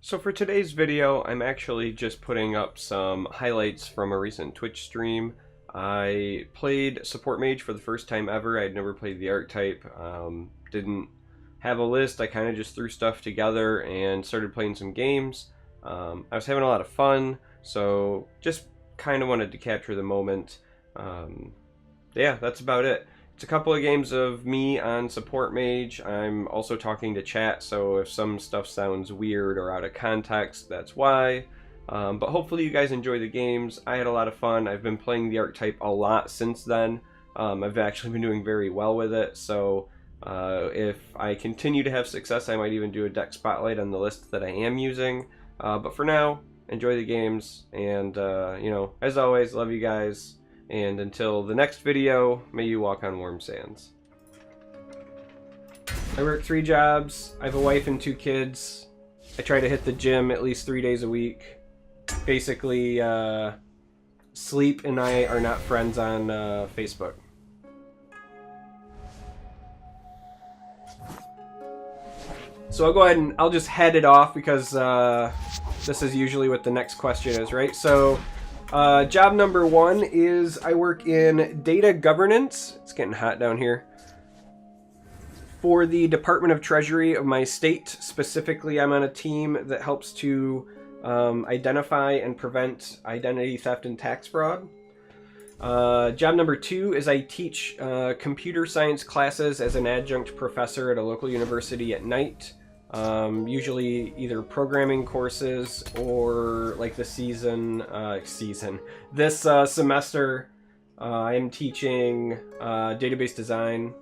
So for today's video, I'm actually just putting up some highlights from a recent Twitch stream. I played Support Mage for the first time ever. I'd never played the archetype, didn't have a list. I kind of just threw stuff together and started playing some games. I was having a lot of fun, so just kind of wanted to capture the moment. Yeah, that's about it. It's a couple of games of me on Support Mage. I'm also talking to chat, so if some stuff sounds weird or out of context, that's why. But hopefully you guys enjoy the games. I had a lot of fun. I've been playing the archetype a lot since then. I've actually been doing very well with it, so if I continue to have success, I might even do a deck spotlight on the list that I am using. But for now, enjoy the games, and you know, as always, love you guys. And until the next video, may you walk on warm sands. I work 3 jobs. I have a wife and 2 kids. I try to hit the gym at least 3 days a week. Basically, Sleep and I are not friends on Facebook. So I'll go ahead and I'll just head it off because this is usually what the next question is, right? So job number 1 is I work in data governance. It's getting hot down here. For the Department of Treasury of my state. Specifically, I'm on a team that helps to identify and prevent identity theft and tax fraud. Job number 2 is I teach computer science classes as an adjunct professor at a local university at night. Usually either programming courses or like the this semester I am teaching database design,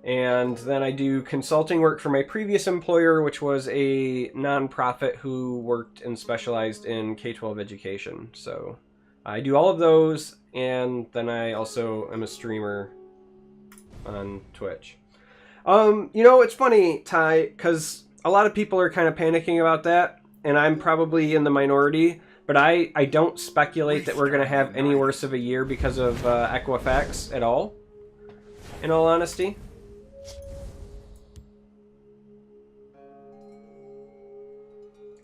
and then I do consulting work for my previous employer, which was a nonprofit who worked and specialized in K-12 education. So I do all of those, and then I also am a streamer on Twitch. You know, it's funny, Ty, because a lot of people are kind of panicking about that, and I'm probably in the minority, but I don't speculate that we're going to have any worse of a year because of Equifax at all, in all honesty.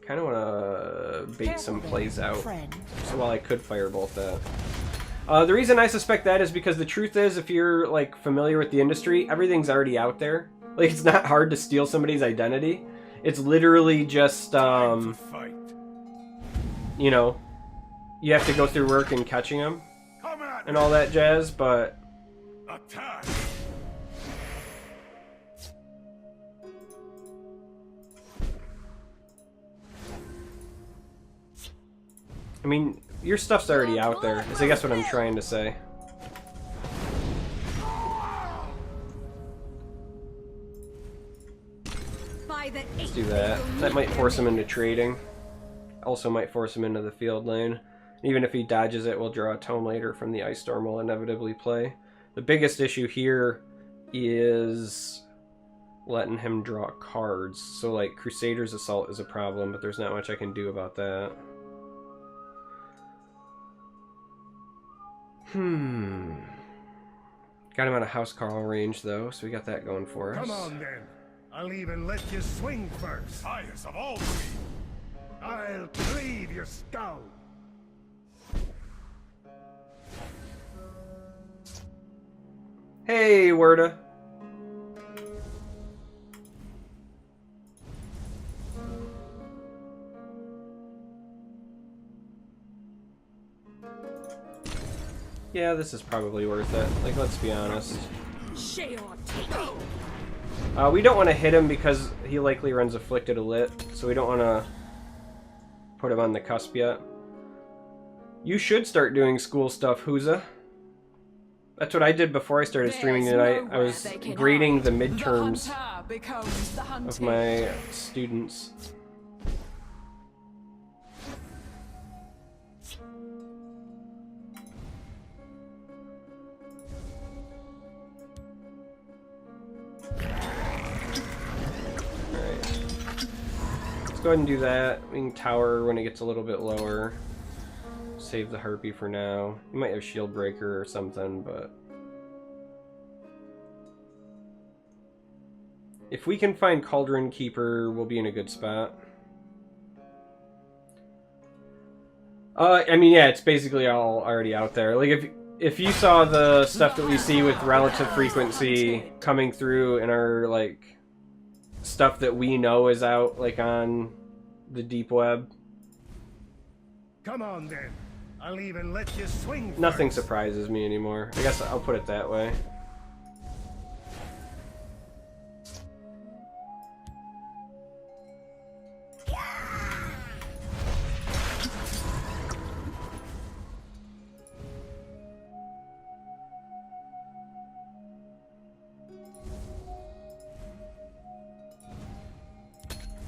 Kind of want to bait some plays out, so while I could firebolt that. The reason I suspect that is because the truth is, if you're like familiar with the industry, everything's already out there. Like, it's not hard to steal somebody's identity. It's literally just, you know, you have to go through work and catching them and all that jazz, but... I mean, your stuff's already out there, is I guess what I'm trying to say. Let's do that. That might force him into trading. Also might force him into the field lane. Even if he dodges it, we'll draw a tome later from the Ice Storm we'll inevitably play. The biggest issue here is letting him draw cards. So like Crusader's Assault is a problem, but there's not much I can do about that. Got him out of Housecarl range though, so we got that going for us. Come on then. I'll even let you swing first. Highest of all three. I'll cleave your skull. Hey, Werda. Yeah, this is probably worth it. Like, let's be honest. We don't want to hit him because he likely runs Afflicted Elit, so we don't want to put him on the cusp yet. You should start doing school stuff, Huza. That's what I did before I started streaming tonight. I was grading the midterms of my students. Go ahead and do that. We can tower when it gets a little bit lower. Save the Harpy for now. You might have Shield Breaker or something, but... If we can find Cauldron Keeper, we'll be in a good spot. I mean, yeah, it's basically all already out there. Like, if you saw the stuff that we see with relative frequency coming through in our, like, stuff that we know is out, like, on the deep web. Come on, then. I'll even let you swing Nothing first. surprises me anymore. I guess I'll put it that way.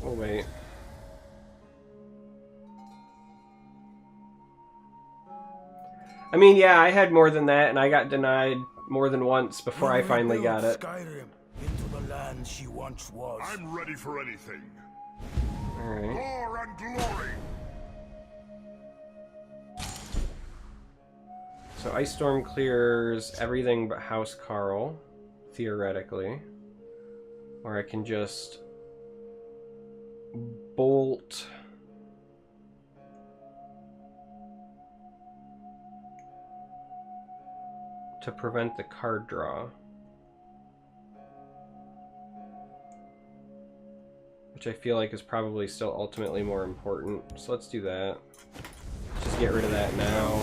Oh, wait. I mean, yeah, I had more than that, and I got denied more than once before I finally got it. Skyrim into the land she once was. I'm ready for anything. Alright. War and glory. So Ice Storm clears everything but House Carl, theoretically. Or I can just bolt to prevent the card draw, which I feel like is probably still ultimately more important. So let's do that. Just get rid of that now.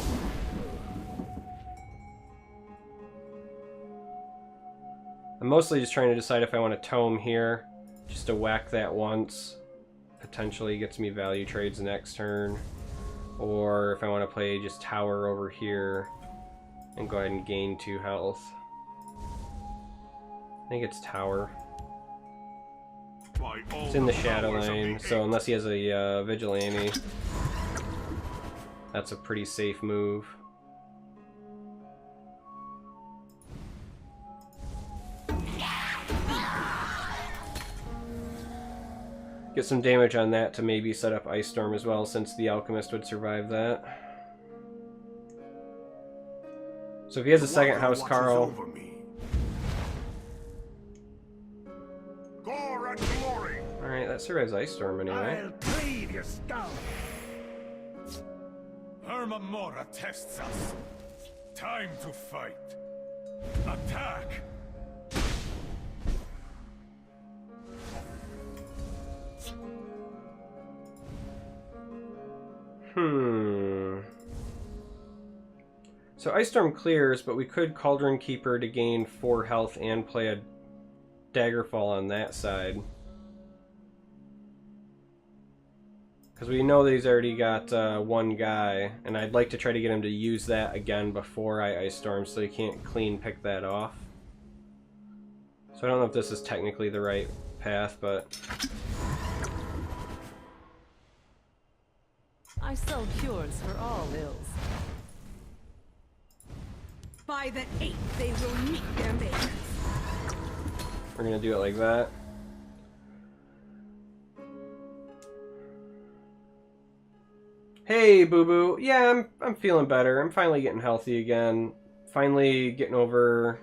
I'm mostly just trying to decide if I want to tome here, just to whack that once. Potentially gets me value trades next turn. Or if I want to play just tower over here and go ahead and gain 2 health. I think it's tower. It's in the shadow lane, so unless he has a vigilante, that's a pretty safe move. Get some damage on that to maybe set up Ice Storm as well, since the Alchemist would survive that. So if he has a second House Carl... Alright, that survives Ice Storm anyway. I'll cleave your skull. Hermamora tests us. Time to fight. Attack! So Ice Storm clears, but we could Cauldron Keeper to gain 4 health and play a Daggerfall on that side. Because we know that he's already got one guy, and I'd like to try to get him to use that again before I Ice Storm, so he can't clean pick that off. So I don't know if this is technically the right path, but... I sell cures for all ills. By the 8th, they will meet their makers. We're gonna do it like that. Hey, Boo Boo. Yeah, I'm feeling better. I'm finally getting healthy again. Finally getting over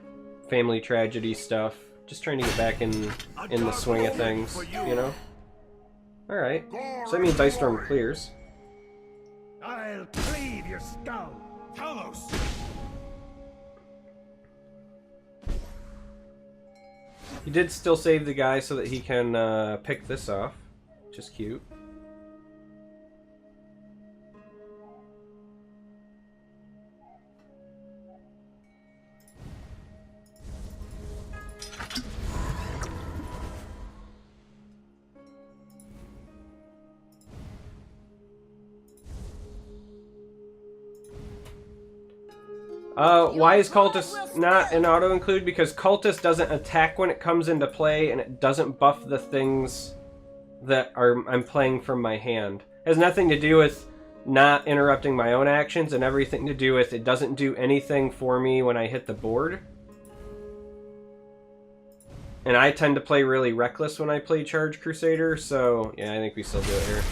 family tragedy stuff. Just trying to get back in the swing of things, you know? Alright. So that means Ice Storm clears. I'll cleave your skull. Talos! He did still save the guy so that he can pick this off, which is cute. Why is Cultist not an auto-include? Because Cultist doesn't attack when it comes into play, and it doesn't buff the things that I'm playing from my hand. It has nothing to do with not interrupting my own actions, and everything to do with it doesn't do anything for me when I hit the board. And I tend to play really reckless when I play Charge Crusader, so yeah, I think we still do it here.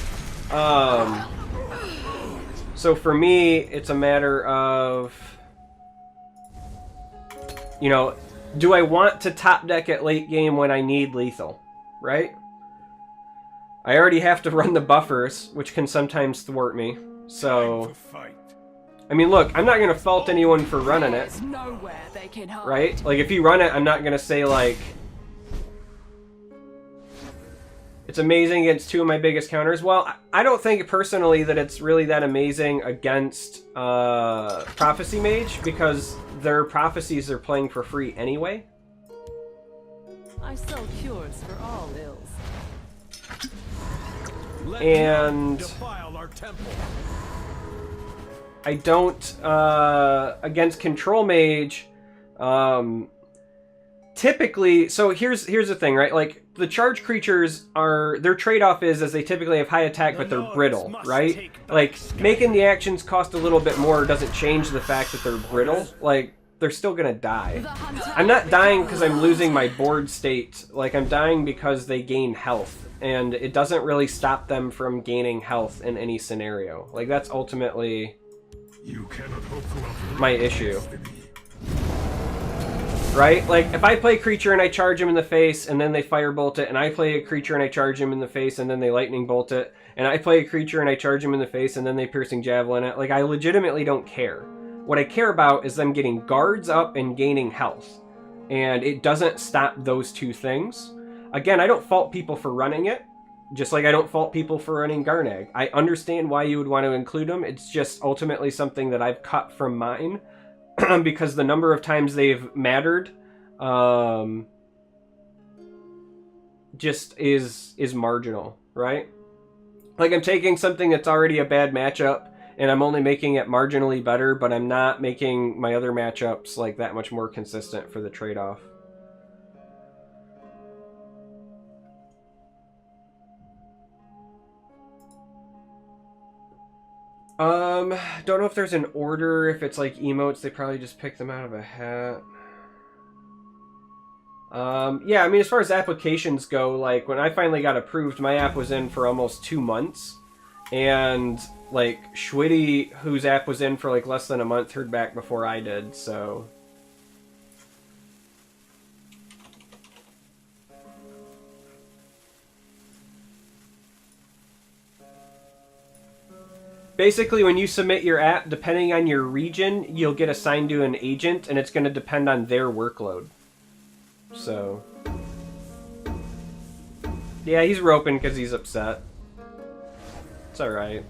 So for me, it's a matter of... You know, do I want to top deck at late game when I need lethal, right? I already have to run the buffers, which can sometimes thwart me. So, I mean, look, I'm not going to fault anyone for running it, There's nowhere they can hide. right? Like, if you run it, I'm not going to say, like, it's amazing against two of my biggest counters. Well, I don't think personally that it's really that amazing against Prophecy Mage, because their prophecies are playing for free anyway. I sell cures for all ills. And I don't, against Control Mage, typically, so here's the thing, right? Like, the charge creatures are, their trade-off is they typically have high attack, but they're brittle, right? Like, making the actions cost a little bit more doesn't change the fact that they're brittle. Like, they're still gonna die. I'm not dying because I'm losing my board state. Like, I'm dying because they gain health, and it doesn't really stop them from gaining health in any scenario. Like, that's ultimately my issue. Right? Like, if I play a creature and I charge him in the face, and then they firebolt it, and I play a creature and I charge him in the face, and then they lightning bolt it, and I play a creature and I charge him in the face, and then they piercing javelin it, like, I legitimately don't care. What I care about is them getting guards up and gaining health. And it doesn't stop those two things. Again, I don't fault people for running it, just like I don't fault people for running Garnag. I understand why you would want to include them. It's just ultimately something that I've cut from mine. Because the number of times they've mattered just is marginal, right? Like, I'm taking something that's already a bad matchup and I'm only making it marginally better, but I'm not making my other matchups like that much more consistent for the trade-off. Don't know if there's an order. If it's like emotes, they probably just pick them out of a hat. Yeah, I mean, as far as applications go, like, when I finally got approved, my app was in for almost 2 months. And, like, Schwitty, whose app was in for, like, less than a month, heard back before I did, so... Basically, when you submit your app, depending on your region, you'll get assigned to an agent, and it's going to depend on their workload. So... yeah, he's roping because he's upset. It's alright.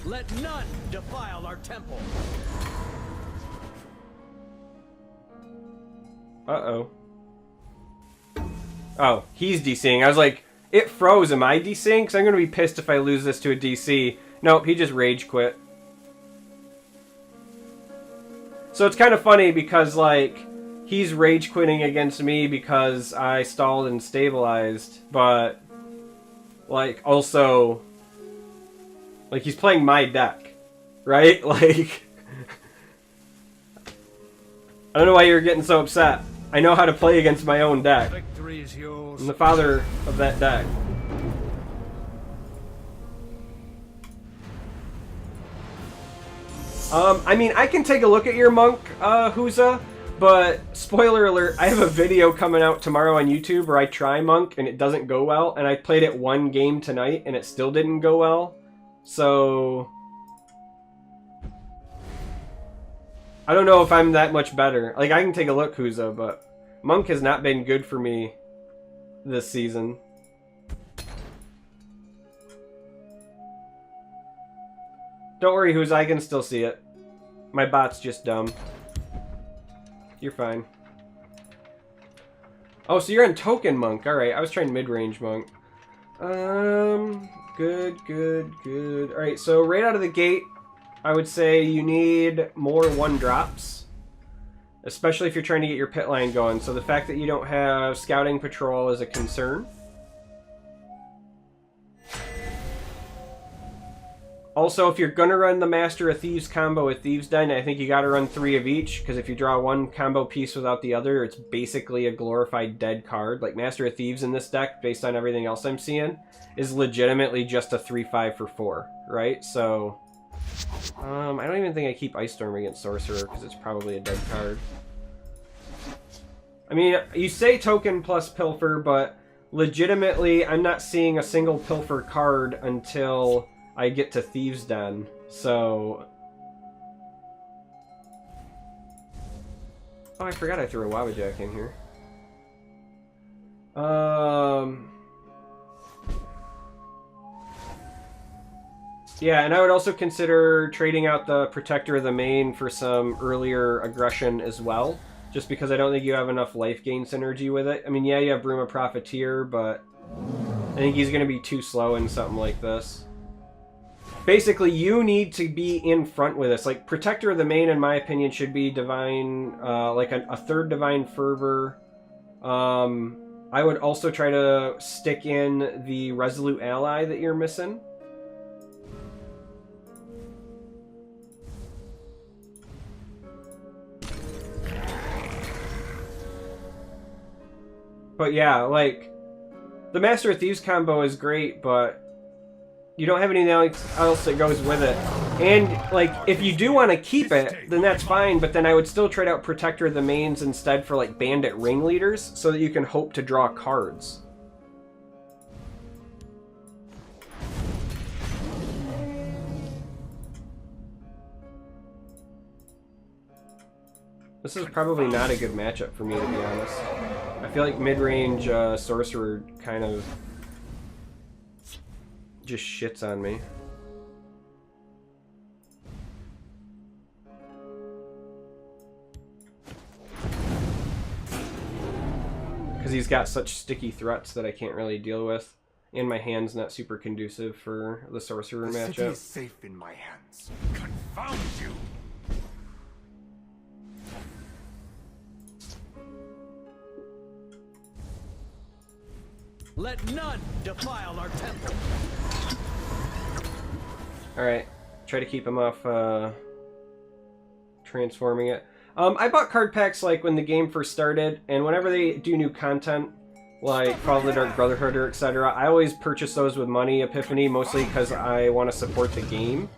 Let none defile our temple. Uh-oh. Oh, he's DCing. I was like, it froze. Am I DCing? Because I'm going to be pissed if I lose this to a DC. Nope, he just rage quit. So it's kind of funny because, like, he's rage quitting against me because I stalled and stabilized. But, like, also... like, he's playing my deck, right? Like, I don't know why you're getting so upset. I know how to play against my own deck. Victory is yours. I'm the father of that deck. I mean, I can take a look at your monk, Huza, but spoiler alert, I have a video coming out tomorrow on YouTube where I try monk and it doesn't go well, and I played it one game tonight and it still didn't go well. So, I don't know if I'm that much better. Like, I can take a look, Huzo, but Monk has not been good for me this season. Don't worry, Huzo, I can still see it. My bot's just dumb. You're fine. Oh, so you're on Token Monk. Alright, I was trying mid-range Monk. Good, good, good. Alright, so right out of the gate, I would say you need more 1-drops. Especially if you're trying to get your pit line going. So the fact that you don't have Scouting Patrol is a concern. Also, if you're gonna run the Master of Thieves combo with Thieves Den, I think you gotta run 3 of each, because if you draw one combo piece without the other, it's basically a glorified dead card. Like, Master of Thieves in this deck, based on everything else I'm seeing, is legitimately just a 3/5 for 4, right? So, I don't even think I keep Ice Storm against Sorcerer, because it's probably a dead card. I mean, you say token plus Pilfer, but legitimately, I'm not seeing a single Pilfer card until I get to Thieves Den, so... Oh, I forgot I threw a Wabajack in here. Yeah, and I would also consider trading out the Protector of the Main for some earlier aggression as well, just because I don't think you have enough life gain synergy with it. I mean, yeah, you have Bruma Profiteer, but I think he's going to be too slow in something like this. Basically, you need to be in front with us. Like, Protector of the Main, in my opinion, should be Divine, like a third Divine Fervor. I would also try to stick in the Resolute Ally that you're missing. But yeah, like, the Master of Thieves combo is great, but you don't have anything else that goes with it. And, like, if you do want to keep it, then that's fine, but then I would still trade out Protector of the Mains instead for, like, Bandit Ringleaders, so that you can hope to draw cards. This is probably not a good matchup for me, to be honest. I feel like mid-range Sorcerer kind of just shits on me. Because he's got such sticky threats that I can't really deal with. And my hand's not super conducive for the Sorcerer The city matchup. is safe in my hands. Confound you! Let none defile our temple. Alright, try to keep him off transforming it. I bought card packs like when the game first started, and whenever they do new content, like Fall of the Dark Brotherhood or etc., I always purchase those with money Epiphany, mostly because I want to support the game.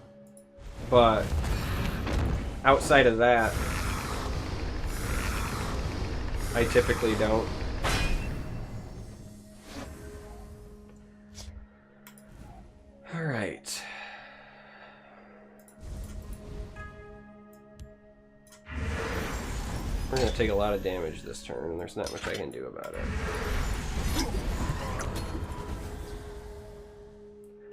But outside of that, I typically don't. Alright. We're going to take a lot of damage this turn, and there's not much I can do about it.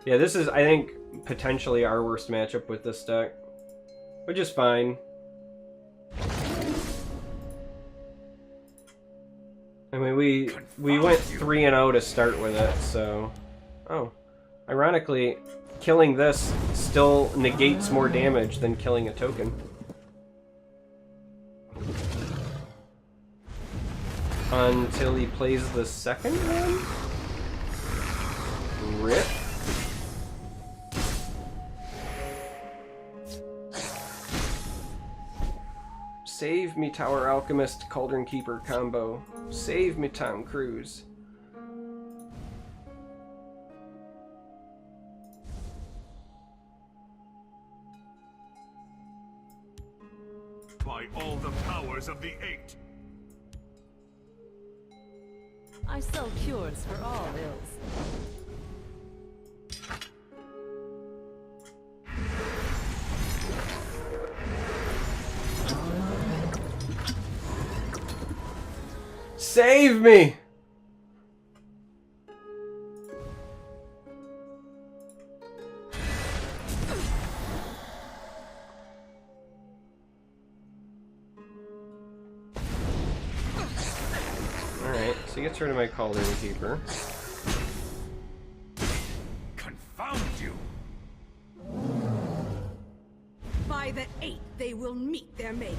Yeah, this is, I think, potentially our worst matchup with this deck. Which is fine. I mean, we went 3-0 to start with it, so... Oh. Ironically, killing this still negates more damage than killing a token. Until he plays the second one? Rip. Save me, Tower Alchemist, Cauldron Keeper combo. Save me, Tom Cruise. By all the powers of the Eight! I sell cures for all ills. Save me! Alright, so he gets rid of my Cauldron Keeper. Confound you! By the 8th, they will meet their makers.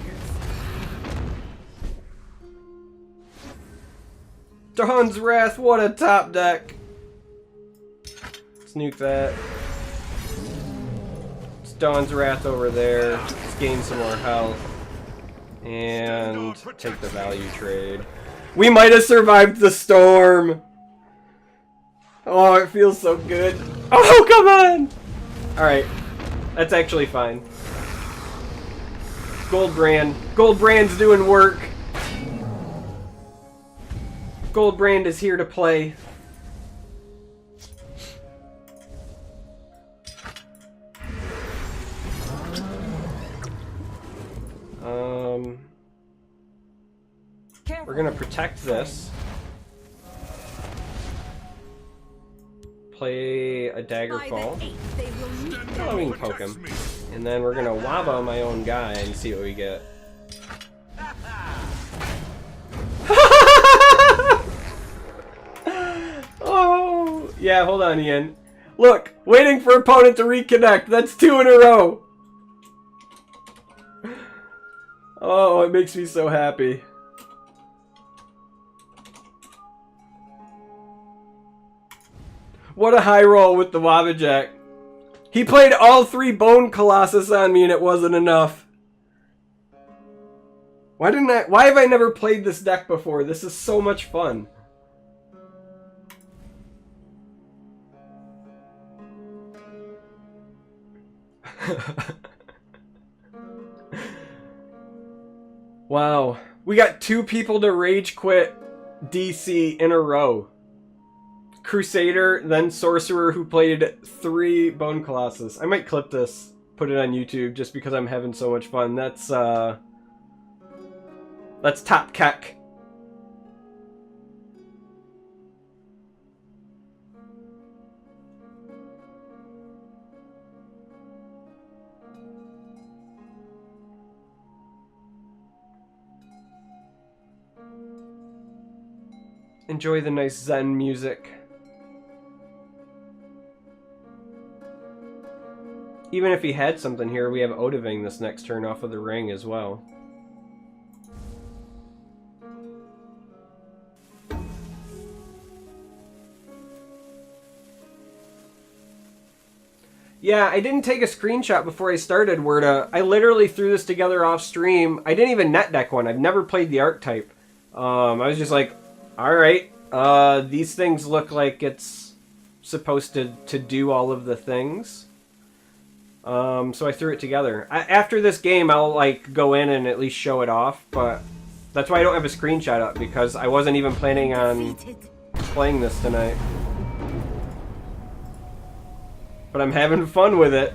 Dawn's Wrath, what a top deck! Let's nuke that. Dawn's Wrath over there. Let's gain some more health. And take the value trade. We might have survived the storm! Oh, it feels so good. Oh, come on! Alright. That's actually fine. Goldbrand. Goldbrand's doing work. Goldbrand is here to play. We're gonna protect this. Play a Daggerfall. Oh, we can poke him. And then we're gonna Waba my own guy and see what we get. Oh, yeah, hold on, Ian. Look, waiting for opponent to reconnect. That's 2 in a row. Oh, it makes me so happy. What a high roll with the Wabajack. He played all 3 Bone Colossus on me and it wasn't enough. Why have I never played this deck before? This is so much fun. Wow. We got 2 people to rage quit DC in a row. Crusader, then Sorcerer, who played 3 Bone Colossus. I might clip this, put it on YouTube, just because I'm having so much fun. That's top keck. Enjoy the nice Zen music. Even if he had something here, we have Odiving this next turn off of the ring as well. Yeah, I didn't take a screenshot before I started, Werda. I literally threw this together off stream. I didn't even net deck one. I've never played the archetype. I was just like, alright, these things look like it's supposed to do all of the things. So I threw it together. After this game, I'll like go in and at least show it off, but that's why I don't have a screenshot up, because I wasn't even planning on playing this tonight. But I'm having fun with it.